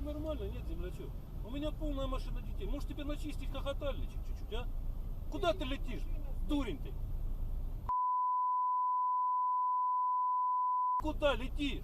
нормально, нет, землячок? У меня полная машина детей. Может тебе начистить хохотальничек чуть-чуть, а? Куда ты летишь? Дурень ты. Куда летишь?